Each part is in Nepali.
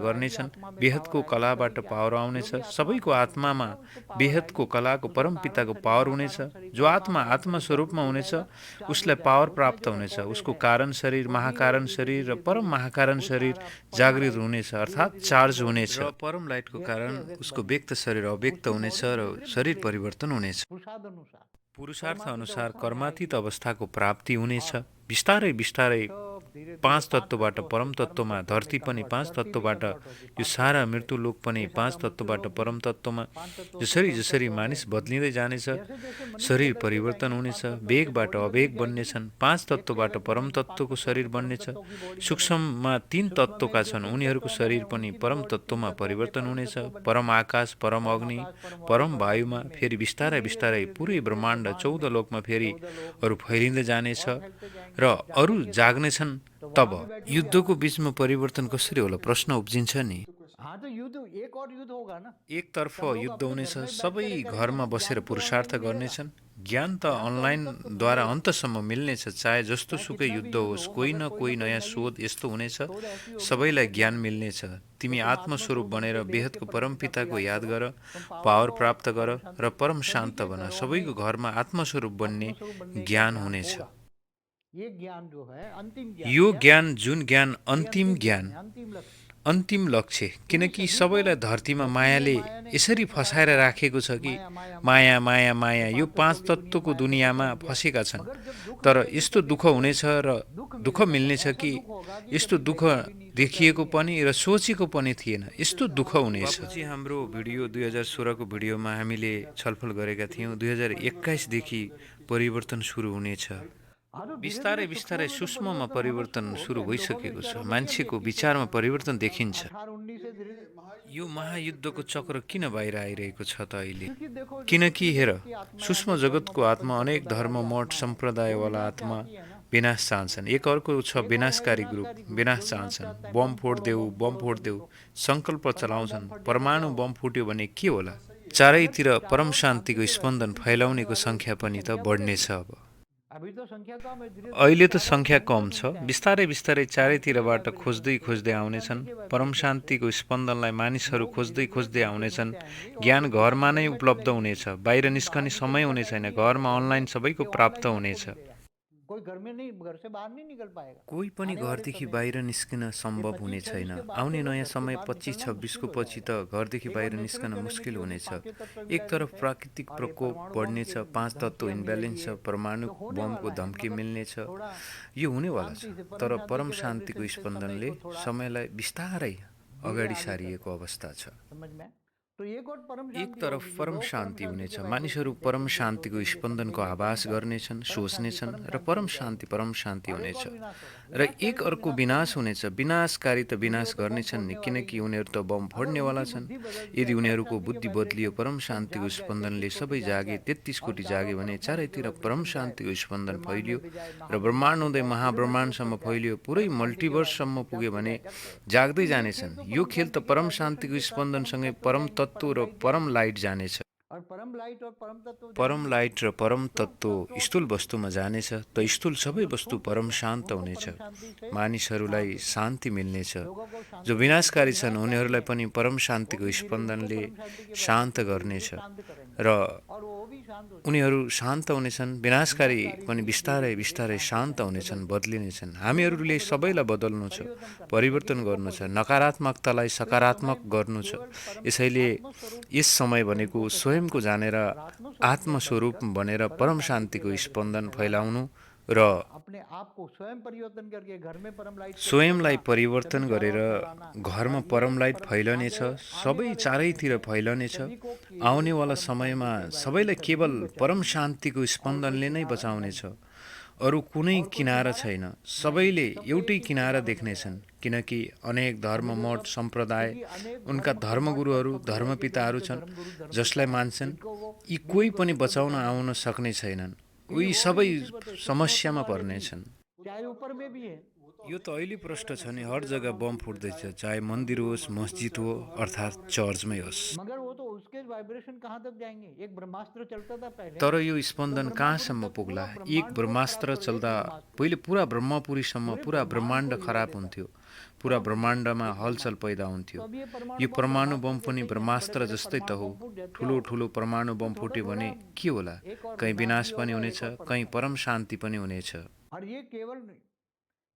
गर्नेछन्। बेहदको कलाबाट पावर आउनेछ। सबैको आत्मामा बेहदको कलाको परमपिताको पावर हुनेछ। जो आत्मा आत्मस्वरूपमा हुनेछ उसलाई पावर प्राप्त हुनेछ। उसको कारण शरीर, महाकारण शरीर र परम महाकारण शरीर जागृत हुनेछ, अर्थात् चार्ज हुनेछ। र परम लाइटको कारण उसको व्यक्त शरीर अव्यक्त हुनेछ र शरीर परिवर्तन हुनेछ। पुरुषार्थ अनुसार कर्मातीत अवस्थाको प्राप्ति हुनेछ। बिस्तारै बिस्तारै पाँच तत्त्वबाट परम तत्त्वमा, धरती पनि पाँच तत्त्वबाट, यो सारा मृत्युलोक पनि पाँच तत्त्वबाट परम तत्त्वमा। जसरी जसरी मानिस बदलिँदै जानेछ, शरीर परिवर्तन हुनेछ, वेगबाट अवेग बन्नेछन्, पाँच तत्त्वबाट परम तत्त्वको शरीर बन्नेछ। सूक्ष्ममा 3 तत्त्वका छन्, उनीहरूको शरीर पनि परम तत्त्वमा परिवर्तन हुनेछ। परम आकाश, परम अग्नि, परम वायुमा, फेरि बिस्तारै बिस्तारै पुरै ब्रह्माण्ड 14 लोकमा फेरि अरू फैलिँदै जानेछ र अरू जाग्नेछन्। तब युद्धको बीचमा परिवर्तन कसरी होला प्रश्न उब्जिन्छ नि। हाँ तो युद्ध, एक और युद्ध होगा ना। एकतर्फ युद्ध हुनेछ, सबै घरमा बसेर पुरुषार्थ गर्नेछन्। ज्ञान त अनलाइनद्वारा अन्तसम्म मिल्नेछ, चाहे जस्तो सुकै युद्ध होस्। कोही न कोही नयाँ शोध यस्तो हुनेछ, सबैलाई ज्ञान मिल्नेछ। तिमी आत्मस्वरूप बनेर बेहदको परमपिताको याद गर, पावर प्राप्त गर र परम शान्त बन। सबैको घरमा आत्मस्वरूप बन्ने ज्ञान हुनेछ। ये ज्ञान जो है अंतिम ज्ञान, यो ज्ञान, जुन ज्ञान अन्तिम ज्ञान, अंतिम लक्ष्य। अन्तिम लक्ष्य। किनकि सबैलाई धरतीमा मायाले यसरी फसाएर राखेको छ कि माया माया माया, यो 5 तत्त्वको दुनियाँमा फसेका छन्। तर यस्तो दुःख हुनेछ र दुःख मिल्नेछ कि यस्तो दुःख देखिएको पनि र सोचेको पनि थिएन, यस्तो दुःख हुनेछ। पछि हाम्रो भिडियो 2016 को भिडियोमा हामीले छलफल गरेका थियौँ, 2021 देखि परिवर्तन सुरु हुनेछ। बिस्तारै बिस्तारै सूक्ष्ममा परिवर्तन सुरु भइसकेको छ। मान्छेको विचारमा परिवर्तन देखिन्छ। 18-19 से धीरे यो महायुद्धको चक्र किन बाहिर आइरहेको छ त अहिले? किनकि हेर, सूक्ष्म जगतको आत्मा, अनेक धर्म मठ सम्प्रदायवाला आत्मा विनाश चाहन्छन्। एक अर्को छ विनाशकारी ग्रुप, विनाश चाहन्छन्। बम फोडिदेऊ, बम फोडिदेऊ सङ्कल्प चलाउँछन्। परमाणु बम फुट्यो भने के होला? चारैतिर परम शान्तिको स्पन्दन फैलाउनेको सङ्ख्या पनि त बढ्नेछ। अब अभी तो संख्या कम है, धीरे अहिले त सङ्ख्या कम छ, बिस्तारै बिस्तारै चारैतिरबाट खोज्दै खोज्दै आउनेछन्। परम शान्तिको स्पन्दनलाई मानिसहरू खोज्दै खोज्दै आउनेछन्। ज्ञान घरमा नै उपलब्ध हुनेछ, बाहिर निस्कने समय हुने छैन। घरमा अनलाइन सबैको प्राप्त हुनेछ। कोई घर में नहीं, घर से बाहर नहीं निकल पाएगा। कोही पनि घरदेखि बाहिर निस्किन सम्भव हुने छैन। आउने नयाँ समय 25-26 को पछि त घरदेखि बाहिर निस्कन मुस्किल हुनेछ। एकतर्फ प्राकृतिक प्रकोप बढ्नेछ, 5 तत्त्व इम्ब्यालेन्स छ, परमाणु बमको धम्की मिल्नेछ। यो हुनेवाला छ। तर परम शान्तिको स्पन्दनले समयलाई बिस्तारै अगाडि सारिएको अवस्था छ। समझ में? तो एक और परम एक शांति तरफ होगी, परम लोग शान्ति हुनेछ, के मानिसहरू परम शान्तिको स्पन्दनको आभास गर्नेछन्, सोच्नेछन् र परम शान्ति हुनेछ। र एक अर्को विनाश हुनेछ। विनाशकारी त विनाश गर्नेछन् नि, किनकि उनीहरू त बम फोड्नेवाला छन्। यदि उनीहरूको बुद्धि बदलियो, परम शान्तिको स्पन्दनले सबै जागे, 33 कोटी जागे भने चारैतिर परम शान्तिको स्पन्दन फैलियो र ब्रह्माण्ड हुँदै महाब्रह्माण्डसम्म फैलियो, पुरै मल्टिभर्ससम्म पुग्यो भने जाग्दै जानेछन्। यो खेल त परम शान्तिको स्पन्दनसँगै परम तत्त्व र परम लाइट जानेछ। और परम लाइट और परम तत्व परम लाइट र परम तत्त्व स्थूल वस्तुमा जानेछ, त स्थूल सबै वस्तु परम शान्त हुनेछ। मानिसहरूलाई शान्ति मिल्नेछ। जो विनाशकारी छन् उनीहरूलाई पनि परम शान्तिको स्पन्दनले शान्त गर्नेछ र और वो भी शांत हो उनीहरू शान्त हुनेछन्। विनाशकारी पनि बिस्तारै बिस्तारै शान्त हुनेछन्, बदलिनेछन्। हामीहरूले सबैलाई बदल्नु छ, परिवर्तन गर्नु छ, नकारात्मकतालाई सकारात्मक गर्नु छ। यसैले यस समय भनेको स्वयंको जानेर आत्मस्वरूप बनेर परम शान्तिको स्पन्दन फैलाउनु र अपने आप को स्वयं परिवर्तन करके घर में परम लाइट स्वयंलाई परिवर्तन गरेर घरमा परम लाइट फैलनेछ, सबै चारैतिर फैलनेछ। आउनेवाला समयमा सबैलाई केवल परम शान्तिको स्पन्दनले नै बचाउनेछ। अरू कुनै किनारा छैन, सबैले एउटै किनारा देख्नेछन्। किनकि अनेक धर्म मठ सम्प्रदाय, उनका धर्मगुरुहरू, धर्मपिताहरू छन् जसलाई मान्छन्। यी कोही पनि बचाउन आउन सक्ने छैनन्। उही सबै समस्यामा पर्नेछन्। चाहे ऊपर में भी है, यो त अहिले प्रश्न छ नि, हर जग्गा बम फुट्दैछ, चाहे मन्दिर होस्, मस्जिद हो, अर्थात् चर्चमै होस्। मगर वो तो उसके वाइब्रेशन कहाँ तक जाएंगे? एक ब्रह्मास्त्र चलता था पहले, तर यो स्पन्दन कहाँसम्म पुग्ला? एक ब्रह्मास्त्र चल्दा पहिले पुरा ब्रह्मपुरीसम्म पुरा ब्रह्माण्ड खराब हुन्थ्यो, पुरा ब्रह्माण्डमा हलचल पैदा हुन्थ्यो। यो परमाणु बम पनि ब्रह्मास्त्र जस्तै त हो। ठुलो ठुलो परमाणु बम फुट्यो भने के होला? कहीँ विनाश पनि हुनेछ, कहीँ परम शान्ति पनि हुनेछ। और ये केवल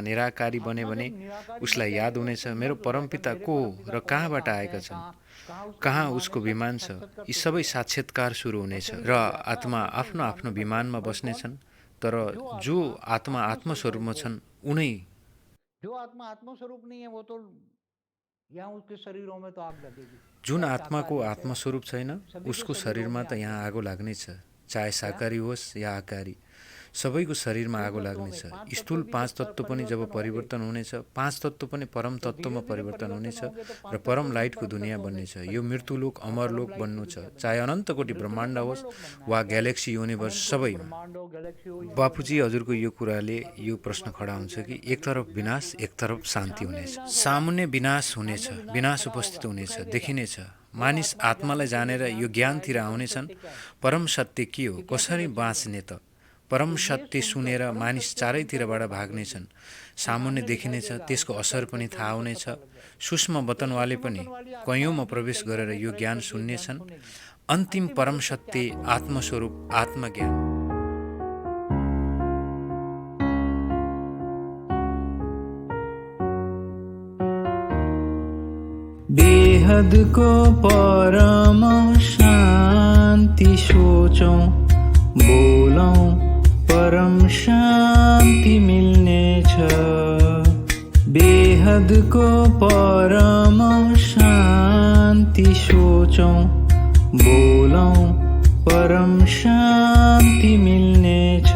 आत्मा निराकारी बने भने उसलाई याद हुनेछ मेरो परमपिता को र कहाँबाट आएका छन्, कहाँ उसको विमान छ। यी सबै साक्षात्कार सुरु हुनेछ र आत्मा आफ्नो आफ्नो विमानमा बस्नेछन्। तर जो आत्मा आत्मस्वरूपमा छन् उनै जो आत्मा आत्मस्वरूप नहीं है वो तो यहाँ उसके शरीरों में तो आग लगेगी। जुन आत्माको आत्मस्वरूप छैन उसको शरीरमा त यहाँ आगो लाग्नेछ, चाहे शाकाहारी होस् या आकारी। सबैको शरीरमा आगो लाग्नेछ। स्थूल 5 तत्त्व पनि जब परिवर्तन हुनेछ, 5 तत्त्व पनि परम तत्त्वमा परिवर्तन हुनेछ र परम लाइटको दुनियाँ बन्नेछ। यो मृत्युलोक अमरलोक बन्नु छ, चाहे अनन्त कोटि ब्रह्माण्ड होस् वा ग्यालेक्सी युनिभर्स सबैमा। बापुजी हजुरको यो कुराले यो प्रश्न खडा हुन्छ कि एक तरफ विनाश, एक तरफ शान्ति हुनेछ। सामुन्ने विनाश हुनेछ, विनाश उपस्थित हुनेछ, देखिनेछ। मानिस आत्मालाई जानेर यो ज्ञानतिर आउनेछन्, परम सत्य के हो, कसरी बाँच्ने त। परम सत्य सुनेर मानिस चारैतिरबाट भाग्नेछन्। सामुन्ने देखिनेछ, त्यसको असर पनि थाहा हुनेछ। सूक्ष्म वतनवाले पनि कयौँमा प्रवेश गरेर यो ज्ञान सुन्नेछन्। अन्तिम परम सत्य आत्मस्वरूप आत्मज्ञान। बेहद को परम शान्ति सोचौं, बोलौं, परम शान्ति मिल्नेछ। बेहद को परम शान्ति सोचौं, बोलौं, परम शान्ति मिल्नेछ।